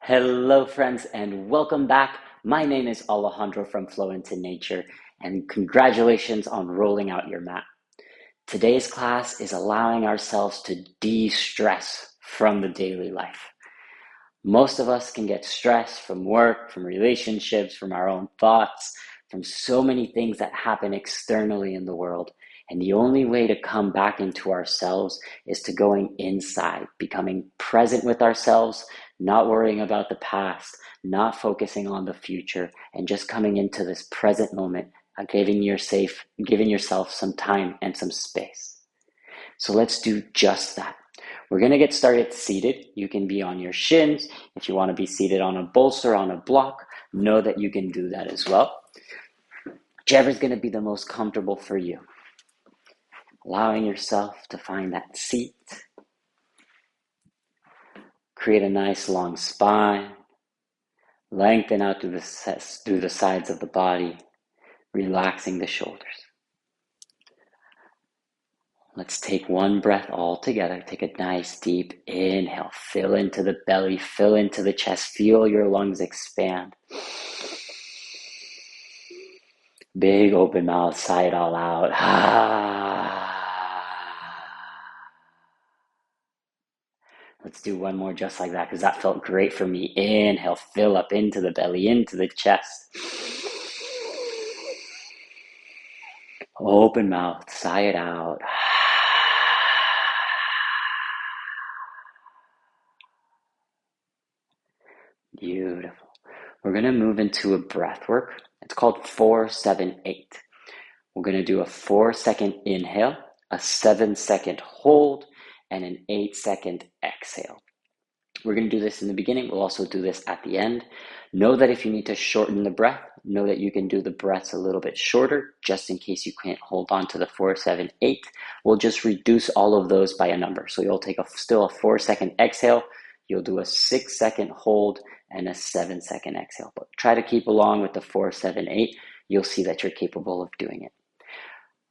Hello, friends, and welcome back. My name is Alejandro from Flow into Nature, and congratulations on rolling out your mat. Today's class is allowing ourselves to de-stress from the daily life. Most of us can get stressed from work, from relationships, from our own thoughts, from so many things that happen externally in the world. And the only way to come back into ourselves is to going inside, becoming present with ourselves, not worrying about the past, not focusing on the future, and just coming into this present moment, giving yourself some time and some space. So let's do just that. We're going to get started seated. You can be on your shins. If you want to be seated on a bolster, on a block, know that you can do that as well. Whichever is going to be the most comfortable for you. Allowing yourself to find that seat. Create a nice long spine. Lengthen out through the sides of the body, relaxing the shoulders. Let's take one breath all together. Take a nice deep inhale. Fill into the belly, fill into the chest. Feel your lungs expand. Big open mouth, sigh it all out. Let's do one more just like that because that felt great for me. Inhale, fill up into the belly, into the chest. Open mouth, sigh it out. Beautiful. We're going to move into a breath work. It's called 4-7-8. We're going to do a 4-second inhale, a 7-second hold, and an 8-second exhale. We're going to do this in the beginning. We'll also do this at the end. Know that if you need to shorten the breath, know that you can do the breaths a little bit shorter, just in case you can't hold on to the 4-7-8. We'll just reduce all of those by a number. So you'll take still a 4-second exhale. You'll do a 6-second hold and a 7-second exhale. But try to keep along with the 4-7-8. You'll see that you're capable of doing it.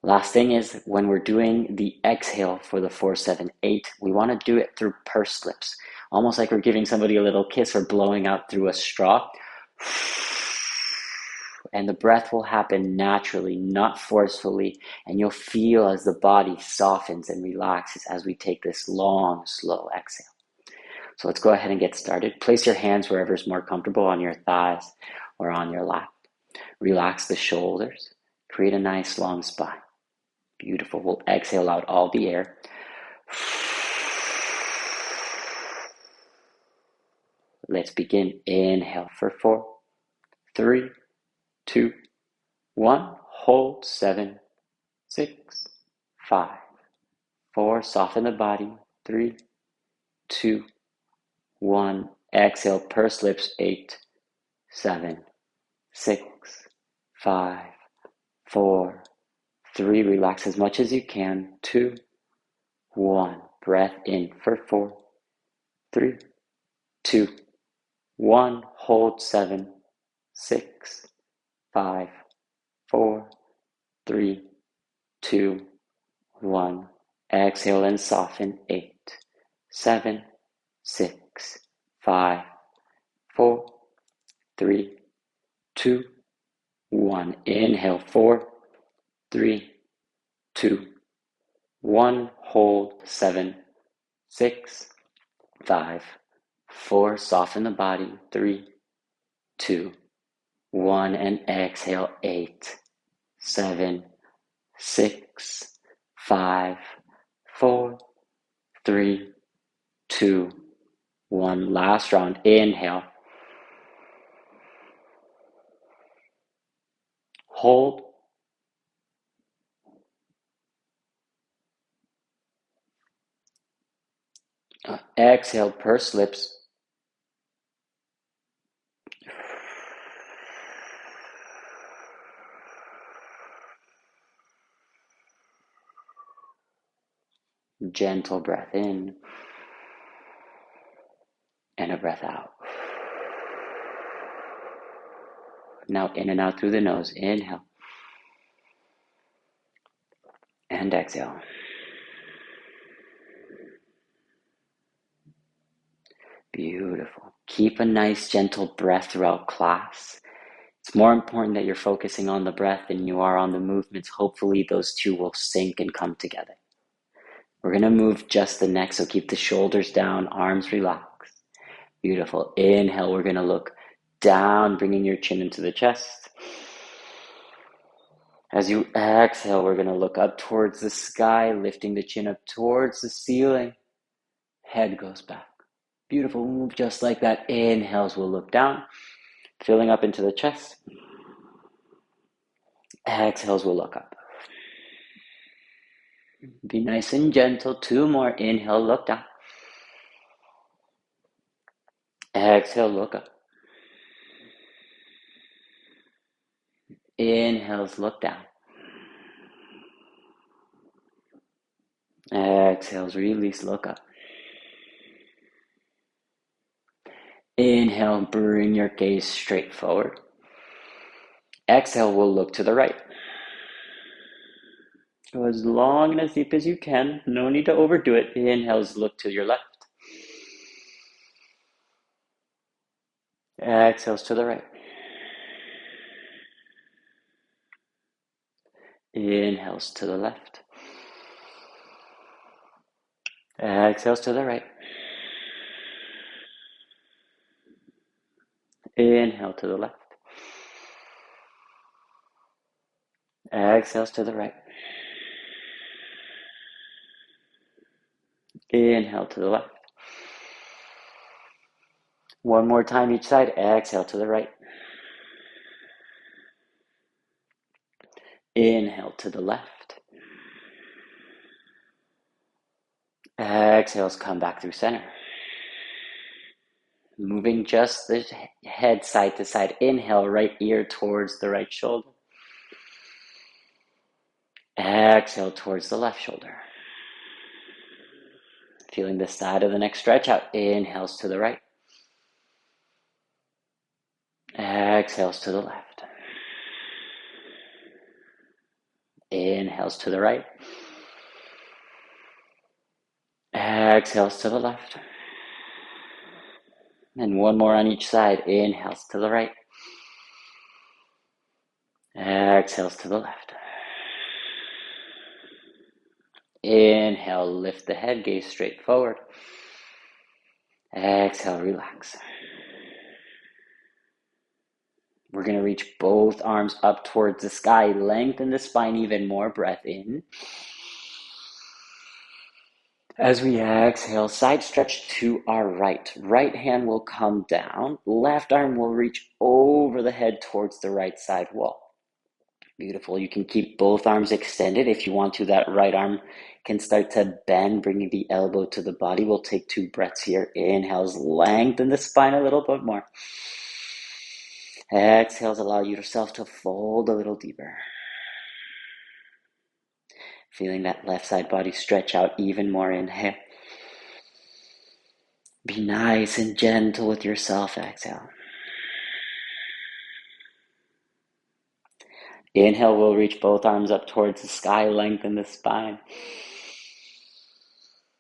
Last thing is when we're doing the exhale for the 4-7-8, we want to do it through pursed lips. Almost like we're giving somebody a little kiss or blowing out through a straw. And the breath will happen naturally, not forcefully. And you'll feel as the body softens and relaxes as we take this long, slow exhale. So let's go ahead and get started. Place your hands wherever is more comfortable, on your thighs or on your lap. Relax the shoulders. Create a nice long spine. Beautiful. We'll exhale out all the air. Let's begin. Inhale for 4, 3, 2, 1. Hold 7, 6, 5, 4. Soften the body. 3, 2, 1. Exhale, pursed lips. 8, 7, 6, 5, 4, 3. Relax as much as you can. 2, 1. Breath in for 4, 3, 2, 1. Hold 7, 6, 5, 4, 3, 2, 1. Exhale and soften. 8, 7, 6, 5, 4, 3, 2, 1. Inhale 4, 3, 2, 1. Hold 7, 6, 5, 4. Soften the body. 3, 2, 1. And exhale. 8, 7, 6, 5, 4, 3, 2, 1. Last round. Inhale. Hold. Exhale, pursed lips. Gentle breath in and a breath out. Now in and out through the nose. Inhale and exhale. Beautiful. Keep a nice gentle breath throughout class. It's more important that you're focusing on the breath than you are on the movements. Hopefully those two will sync and come together. We're going to move just the neck, so keep the shoulders down, arms relaxed. Beautiful. Inhale, we're going to look down, bringing your chin into the chest. As you exhale, we're going to look up towards the sky, lifting the chin up towards the ceiling. Head goes back. Beautiful. Move just like that. Inhales, we'll look down, filling up into the chest. Exhales, we'll look up. Be nice and gentle. 2 more. Inhale, look down. Exhale, look up. Inhales, look down. Exhales, release, look up. Inhale, bring your gaze straight forward. Exhale, we'll look to the right. Go as long and as deep as you can. No need to overdo it. Inhales, look to your left. Exhales to the right. Inhales to the left. Exhales to the right. Inhale to the left. Exhales to the right. Inhale to the left. One more time each side. Exhale to the right. Inhale to the left. Exhales, come back through center. Moving just the head side to side. Inhale, right ear towards the right shoulder. Exhale towards the left shoulder. Feeling the side of the neck stretch out. Inhales to the right. Exhales to the left. Inhales to the right. Exhales to the left. And one more on each side. Inhales to the right. Exhales to the left. Inhale, lift the head, gaze straight forward. Exhale, relax. We're going to reach both arms up towards the sky. Lengthen the spine even more. Breath in. As we exhale, side stretch to our right. Right hand will come down. Left arm will reach over the head towards the right side wall. Beautiful. You can keep both arms extended. If you want to, that right arm can start to bend, bringing the elbow to the body. We'll take 2 breaths here. Inhales, lengthen the spine a little bit more. Exhales, allow yourself to fold a little deeper. Feeling that left side body stretch out even more. Inhale. Be nice and gentle with yourself. Exhale. Inhale, we'll reach both arms up towards the sky, lengthen the spine.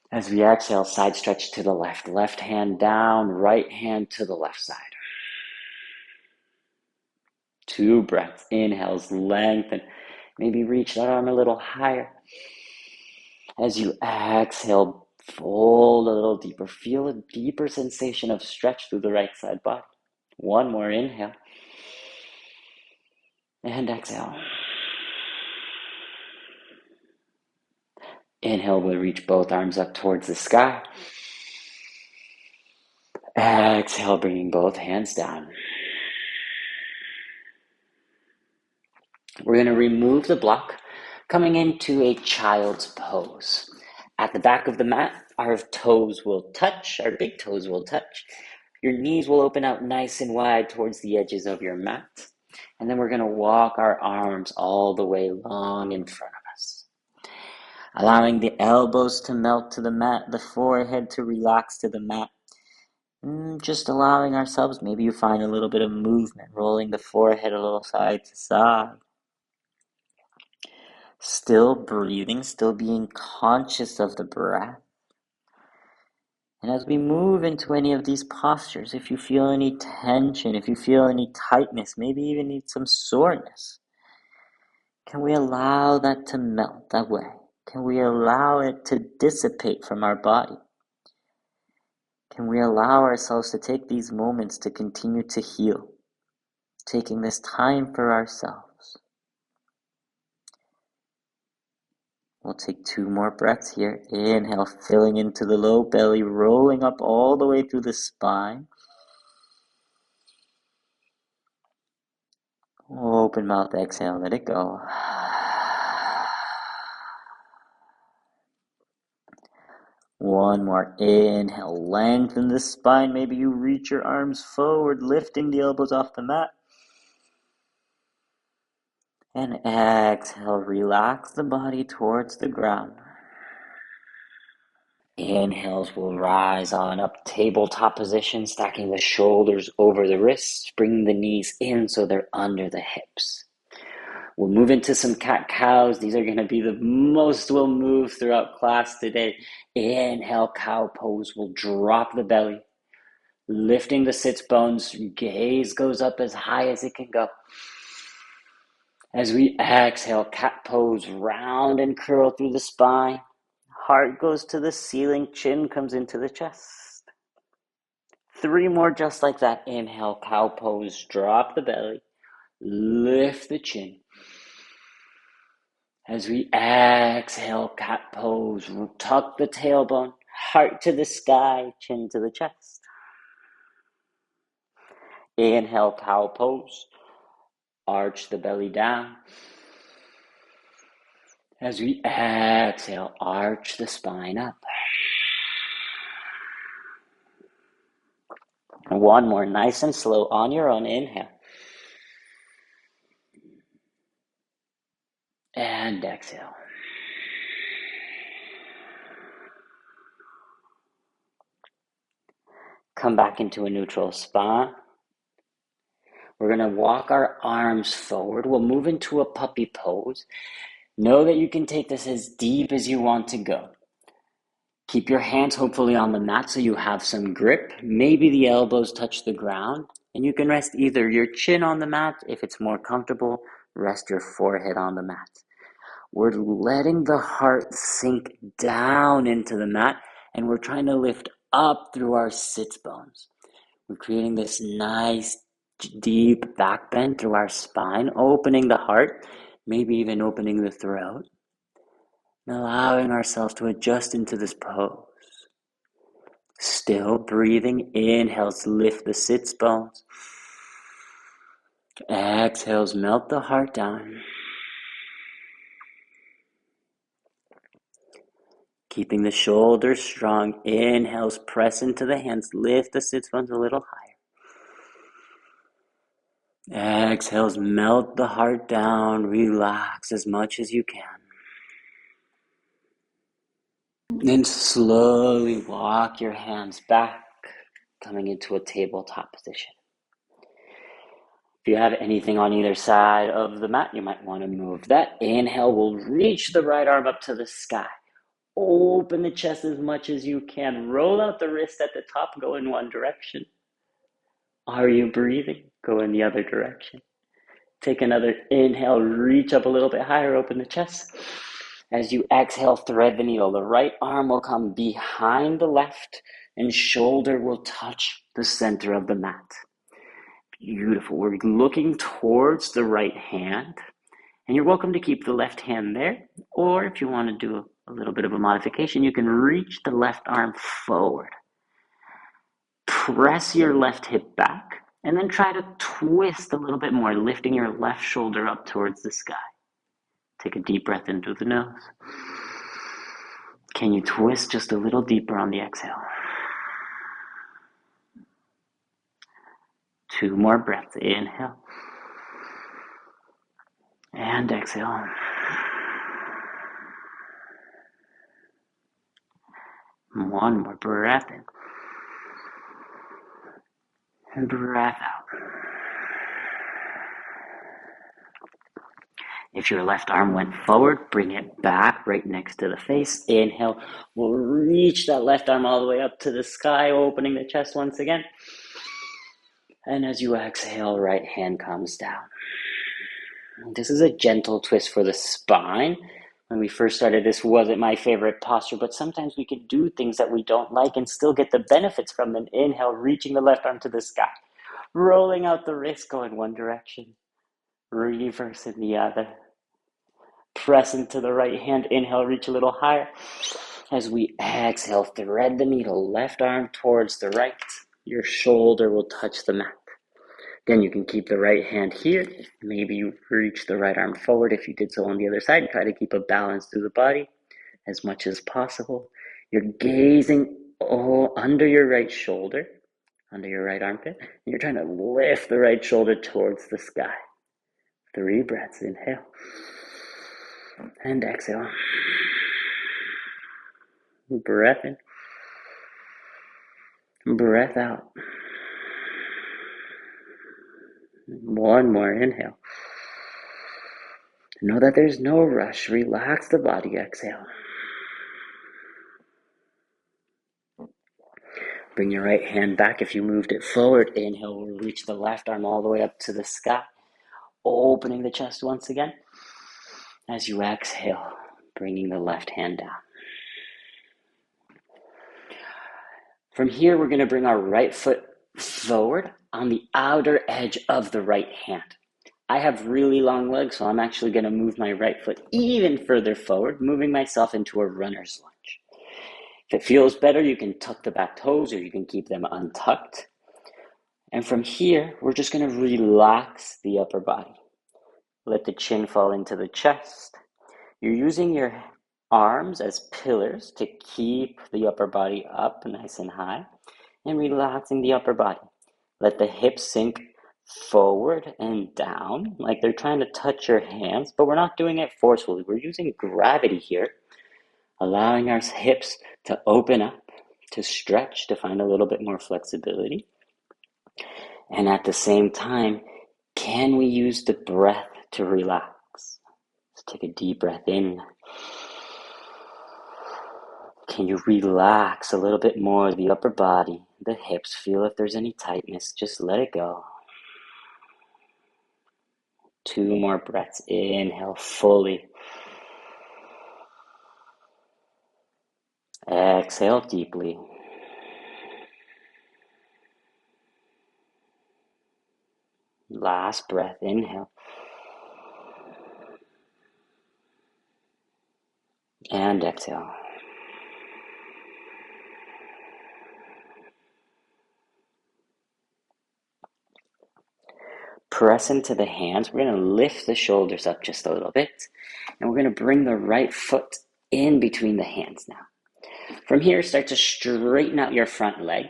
As we exhale, side stretch to the left. Left hand down, right hand to the left side. 2 breaths. Inhales, lengthen. Maybe reach that arm a little higher. As you exhale, fold a little deeper. Feel a deeper sensation of stretch through the right side body. One more inhale. And exhale. Inhale, we'll reach both arms up towards the sky. Exhale, bringing both hands down. We're going to remove the block, coming into a child's pose. At the back of the mat, our toes will touch, our big toes will touch. Your knees will open out nice and wide towards the edges of your mat. And then we're going to walk our arms all the way long in front of us. Allowing the elbows to melt to the mat, the forehead to relax to the mat. Just allowing ourselves, maybe you find a little bit of movement, rolling the forehead a little side to side. Still breathing, still being conscious of the breath. And as we move into any of these postures, if you feel any tension, if you feel any tightness, maybe even need some soreness, can we allow that to melt away? Can we allow it to dissipate from our body? Can we allow ourselves to take these moments to continue to heal, taking this time for ourselves? We'll take 2 more breaths here. Inhale, filling into the low belly, rolling up all the way through the spine. Open mouth, exhale, let it go. One more. Inhale, lengthen the spine. Maybe you reach your arms forward, lifting the elbows off the mat. And exhale, relax the body towards the ground. Inhales will rise on up, tabletop position, stacking the shoulders over the wrists, bringing the knees in so they're under the hips. We'll move into some cat-cows. These are going to be the most we'll move throughout class today. Inhale, cow pose. We'll drop the belly, lifting the sits bones. Gaze goes up as high as it can go. As we exhale, cat pose, round and curl through the spine. Heart goes to the ceiling, chin comes into the chest. 3 more just like that. Inhale, cow pose, drop the belly, lift the chin. As we exhale, cat pose, tuck the tailbone, heart to the sky, chin to the chest. Inhale, cow pose, arch the belly down. As we exhale, arch the spine up. 1 more, nice and slow on your own. Inhale. And exhale. Come back into a neutral spine. We're going to walk our arms forward. We'll move into a puppy pose. Know that you can take this as deep as you want to go. Keep your hands hopefully on the mat so you have some grip. Maybe the elbows touch the ground. And you can rest either your chin on the mat. If it's more comfortable, rest your forehead on the mat. We're letting the heart sink down into the mat, and we're trying to lift up through our sits bones. We're creating this nice, deep back bend through our spine, opening the heart, maybe even opening the throat, and allowing ourselves to adjust into this pose. Still breathing. Inhales, lift the sits bones. Exhales, melt the heart down. Keeping the shoulders strong. Inhales, press into the hands. Lift the sits bones a little higher. Exhales, melt the heart down. Relax as much as you can. Then slowly walk your hands back, coming into a tabletop position. If you have anything on either side of the mat, you might want to move that. Inhale, we'll reach the right arm up to the sky. Open the chest as much as you can. Roll out the wrist at the top, go in one direction. Are you breathing? Go in the other direction. Take another inhale, reach up a little bit higher, open the chest. As you exhale, thread the needle. The right arm will come behind the left and shoulder will touch the center of the mat. Beautiful. We're looking towards the right hand. And you're welcome to keep the left hand there. Or if you want to do a little bit of a modification, you can reach the left arm forward. Press your left hip back. And then try to twist a little bit more, lifting your left shoulder up towards the sky. Take a deep breath in through the nose. Can you twist just a little deeper on the exhale? 2 more breaths. Inhale. And exhale. One more breath in. And breath out. If your left arm went forward, bring it back back right next to the face. Inhale, we'll reach that left arm all the way up to the sky, opening the chest once again. And as you exhale, right hand comes down. This is a gentle twist for the spine. When we first started, this wasn't my favorite posture, but sometimes we can do things that we don't like and still get the benefits from them. Inhale, reaching the left arm to the sky, rolling out the wrist, going one direction, reverse in the other. Press into the right hand, inhale, reach a little higher. As we exhale, thread the needle, left arm towards the right. Your shoulder will touch the mat. Again, you can keep the right hand here. Maybe you reach the right arm forward if you did so on the other side. Try to keep a balance through the body as much as possible. You're gazing under your right shoulder, under your right armpit, and you're trying to lift the right shoulder towards the sky. 3 breaths, inhale. And exhale. Breath in. Breath out. One more, inhale. Know that there's no rush. Relax the body, exhale. Bring your right hand back if you moved it forward. Inhale, we'll reach the left arm all the way up to the sky. Opening the chest once again. As you exhale, bringing the left hand down. From here, we're going to bring our right foot forward on the outer edge of the right hand. I have really long legs, so I'm actually going to move my right foot even further forward, moving myself into a runner's lunge. If it feels better, you can tuck the back toes or you can keep them untucked. And from here, we're just going to relax the upper body. Let the chin fall into the chest. You're using your arms as pillars to keep the upper body up nice and high and relaxing the upper body. Let the hips sink forward and down like they're trying to touch your hands, but we're not doing it forcefully. We're using gravity here, allowing our hips to open up, to stretch, to find a little bit more flexibility. And at the same time, can we use the breath to relax? Let's take a deep breath in. Can you relax a little bit more the upper body, the hips? Feel if there's any tightness. Just let it go. 2 more breaths. Inhale fully. Exhale deeply. Last breath. Inhale. And exhale. Press into the hands. We're going to lift the shoulders up just a little bit. And we're going to bring the right foot in between the hands now. From here, start to straighten out your front leg.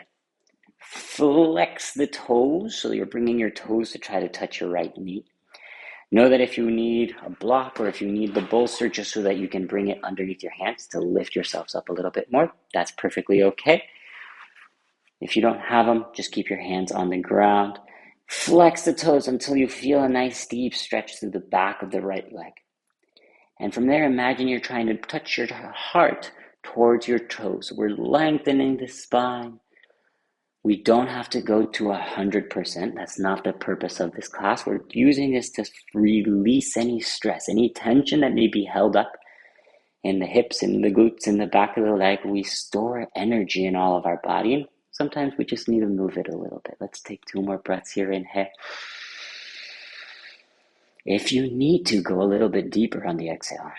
Flex the toes, so you're bringing your toes to try to touch your right knee. Know that if you need a block or if you need the bolster just so that you can bring it underneath your hands to lift yourselves up a little bit more, that's perfectly okay. If you don't have them, just keep your hands on the ground. Flex the toes until you feel a nice deep stretch through the back of the right leg. And from there, imagine you're trying to touch your heart towards your toes. We're lengthening the spine. We don't have to go to 100%. That's not the purpose of this class. We're using this to release any stress, any tension that may be held up in the hips, in the glutes, in the back of the leg. We store energy in all of our body, and sometimes we just need to move it a little bit. Let's take 2 more breaths here. Inhale. If you need to, go a little bit deeper on the exhale.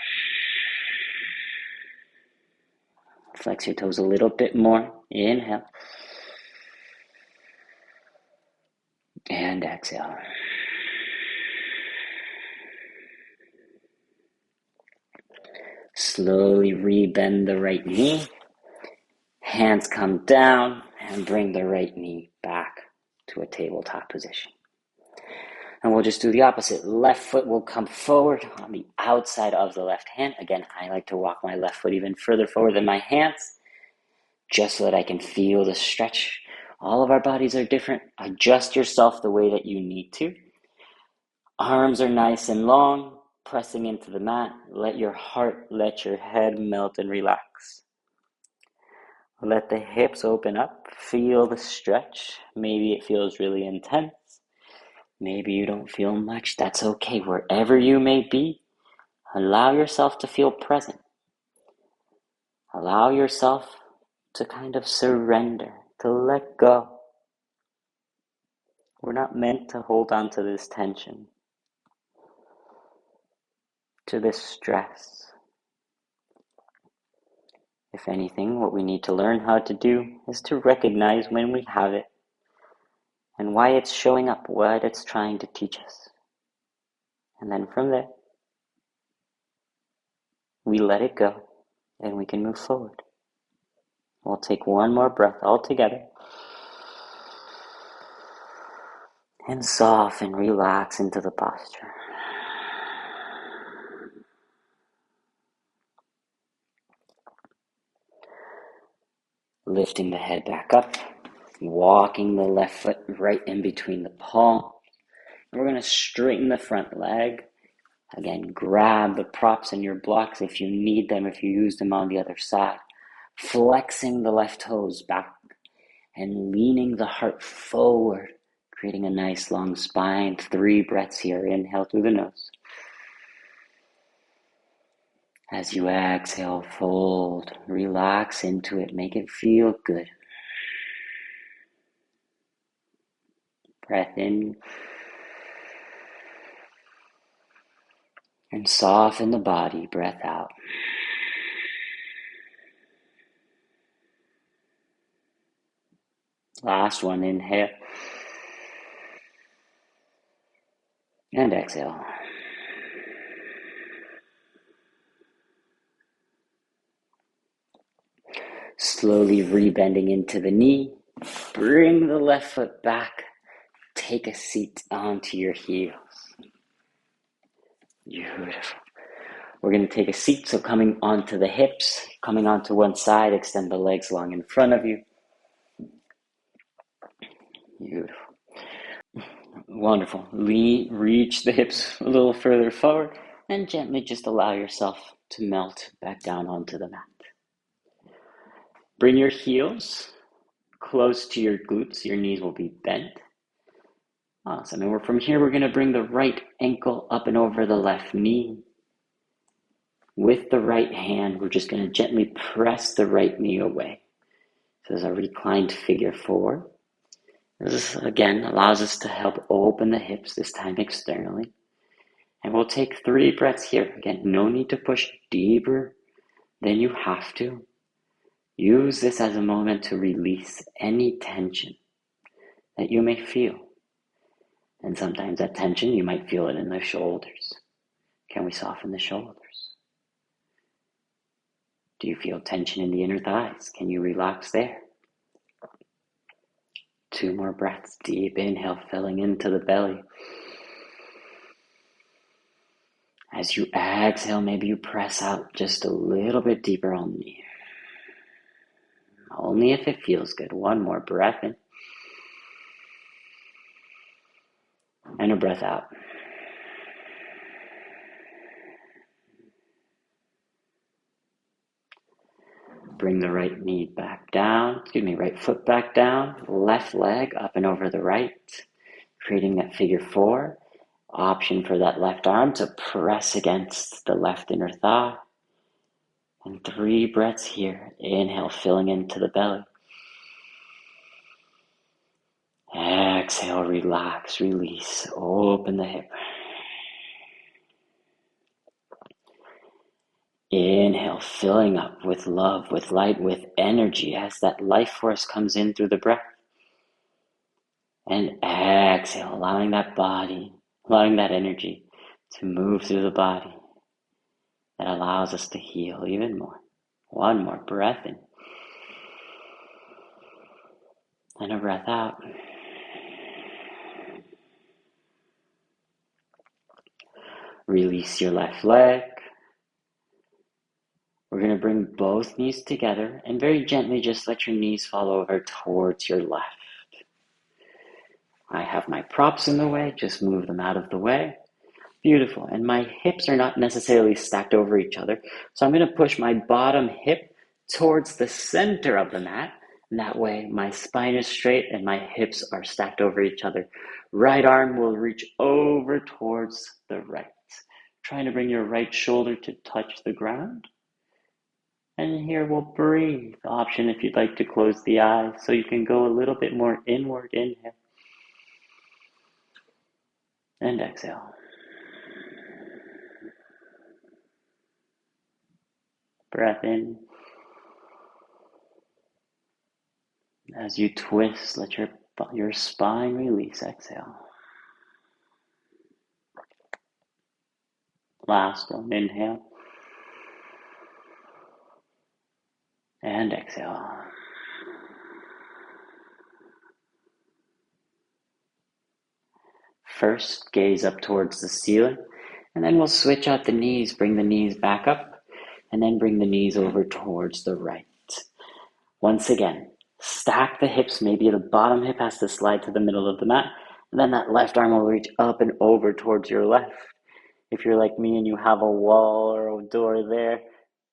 Flex your toes a little bit more. Inhale. And exhale. Slowly rebend the right knee. Hands come down and bring the right knee back to a tabletop position. And we'll just do the opposite. Left foot will come forward on the outside of the left hand. Again, I like to walk my left foot even further forward than my hands, just so that I can feel the stretch. All of our bodies are different. Adjust yourself the way that you need to. Arms are nice and long. pressing into the mat. Let your heart, let your head melt and relax. Let the hips open up. Feel the stretch. Maybe it feels really intense. Maybe you don't feel much. That's okay. Wherever you may be, allow yourself to feel present. Allow yourself to kind of surrender, to let go. We're not meant to hold on to this tension, to this stress. If anything, what we need to learn how to do is to recognize when we have it and why it's showing up, what it's trying to teach us. And then from there, we let it go and we can move forward. We'll take one more breath all together and soften, relax into the posture. Lifting the head back up, walking the left foot right in between the palm. And we're going to straighten the front leg. Again, grab the props and your blocks if you need them, if you use them on the other side. Flexing the left toes back and leaning the heart forward, creating a nice long spine. 3 breaths here. Inhale through the nose. As you exhale, fold, relax into it, make it feel good. Breath in. And soften the body, breath out. Last one, inhale. And exhale. Slowly rebending into the knee. Bring the left foot back. Take a seat onto your heels. Beautiful. We're going to take a seat, so coming onto the hips, coming onto one side, extend the legs long in front of you. Beautiful. Wonderful. Reach the hips a little further forward and gently just allow yourself to melt back down onto the mat. Bring your heels close to your glutes. Your knees will be bent. Awesome. And from here, we're going to bring the right ankle up and over the left knee. With the right hand, we're just going to gently press the right knee away. So there's a reclined figure 4. This, again, allows us to help open the hips, this time externally. And we'll take 3 breaths here. Again, no need to push deeper than you have to. Use this as a moment to release any tension that you may feel. And sometimes that tension, you might feel it in the shoulders. Can we soften the shoulders? Do you feel tension in the inner thighs? Can you relax there? 2 more breaths. Deep inhale, filling into the belly. As you exhale, maybe you press out just a little bit deeper on the knee. Only if it feels good. 1 more breath in. And a breath out. Bring the right knee back down, right foot back down, left leg up and over the right, creating that figure 4. Option for that left arm to press against the left inner thigh. And 3 breaths here. Inhale, filling into the belly. Exhale, relax, release, open the hip. Inhale, filling up with love, with light, with energy as that life force comes in through the breath. And exhale, allowing that body, allowing that energy to move through the body. That allows us to heal even more. 1 more breath in. And a breath out. Release your left leg. We're going to bring both knees together and very gently just let your knees fall over towards your left. I have my props in the way, just move them out of the way. Beautiful. And my hips are not necessarily stacked over each other. So I'm going to push my bottom hip towards the center of the mat. And that way my spine is straight and my hips are stacked over each other. Right arm will reach over towards the right. Trying to bring your right shoulder to touch the ground. And here we'll breathe. Option if you'd like to close the eyes so you can go a little bit more inward. Inhale. And exhale. Breath in. As you twist, let your spine release. Exhale. Last one. Inhale. And exhale. First, gaze up towards the ceiling, and then we'll switch out the knees. Bring the knees back up, and then bring the knees over towards the right. Once again, stack the hips. Maybe the bottom hip has to slide to the middle of the mat, and then that left arm will reach up and over towards your left. If you're like me and you have a wall or a door there,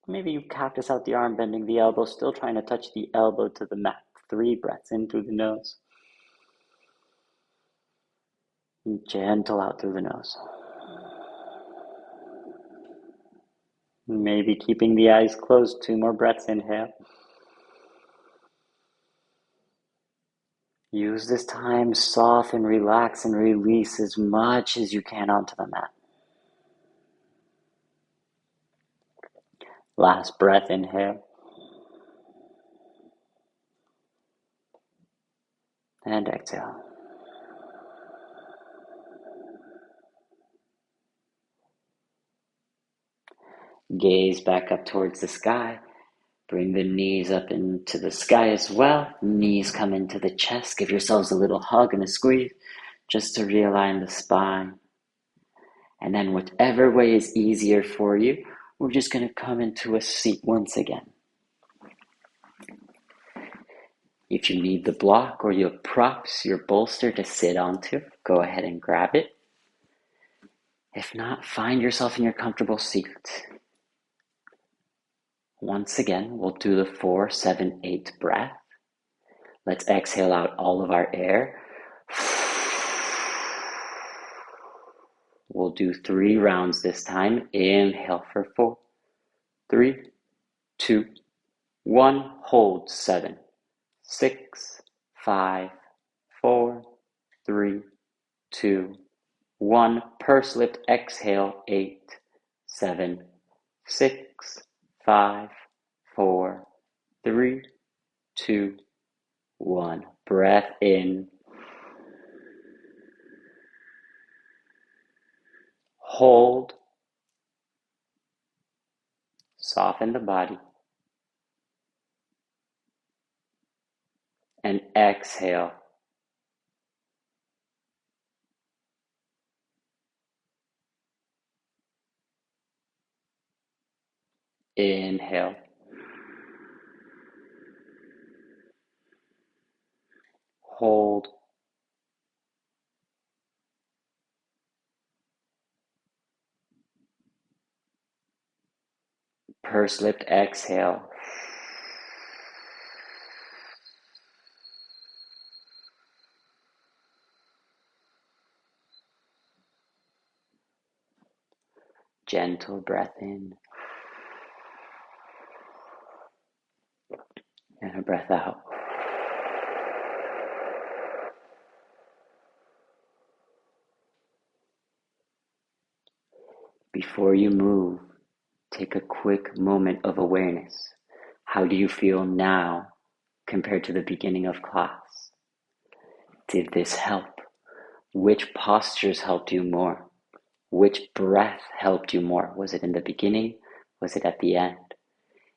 maybe you cactus out the arm, bending the elbow, still trying to touch the elbow to the mat. 3 breaths in through the nose. And gentle out through the nose. Maybe keeping the eyes closed. 2 more breaths. Inhale. Use this time, soften, relax, and release as much as you can onto the mat. Last breath. Inhale. And exhale. Gaze back up towards the sky. Bring the knees up into the sky as well. Knees come into the chest. Give yourselves a little hug and a squeeze just to realign the spine. And then whatever way is easier for you, we're just going to come into a seat once again. If you need the block or your props, your bolster to sit onto, go ahead and grab it. If not, find yourself in your comfortable seat. Once again, we'll do the 4, 7, 8 breath. Let's exhale out all of our air. We'll do 3 rounds this time. Inhale for 4, 3, 2, 1. Hold 7, 6, 5, 4, 3, 2, 1. Purse lift, exhale, 8, 7, 6, 5, 4, 3, 2, 1. Breath in. Hold. Soften the body. And exhale. Inhale. Hold. Purse lift, exhale. Gentle breath in. And a breath out. Before you move, take a quick moment of awareness. How do you feel now compared to the beginning of class? Did this help? Which postures helped you more? Which breath helped you more? Was it in the beginning? Was it at the end?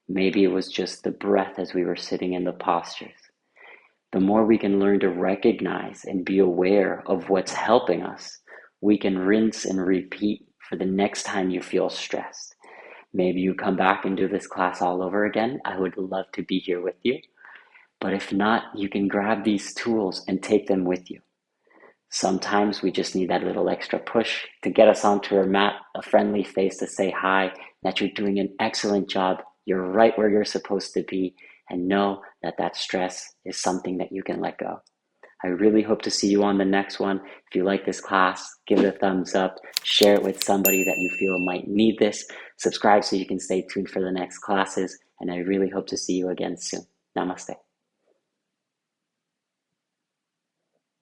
Maybe it was just the breath as we were sitting in the postures. The more we can learn to recognize and be aware of what's helping us, we can rinse and repeat for the next time you feel stressed. Maybe you come back and do this class all over again. I would love to be here with you. But if not, you can grab these tools and take them with you. Sometimes we just need that little extra push to get us onto our mat, a friendly face to say hi, that you're doing an excellent job, you're right where you're supposed to be, and know that that stress is something that you can let go. I really hope to see you on the next one. If you like this class, give it a thumbs up, share it with somebody that you feel might need this, subscribe so you can stay tuned for the next classes, and I really hope to see you again soon. Namaste.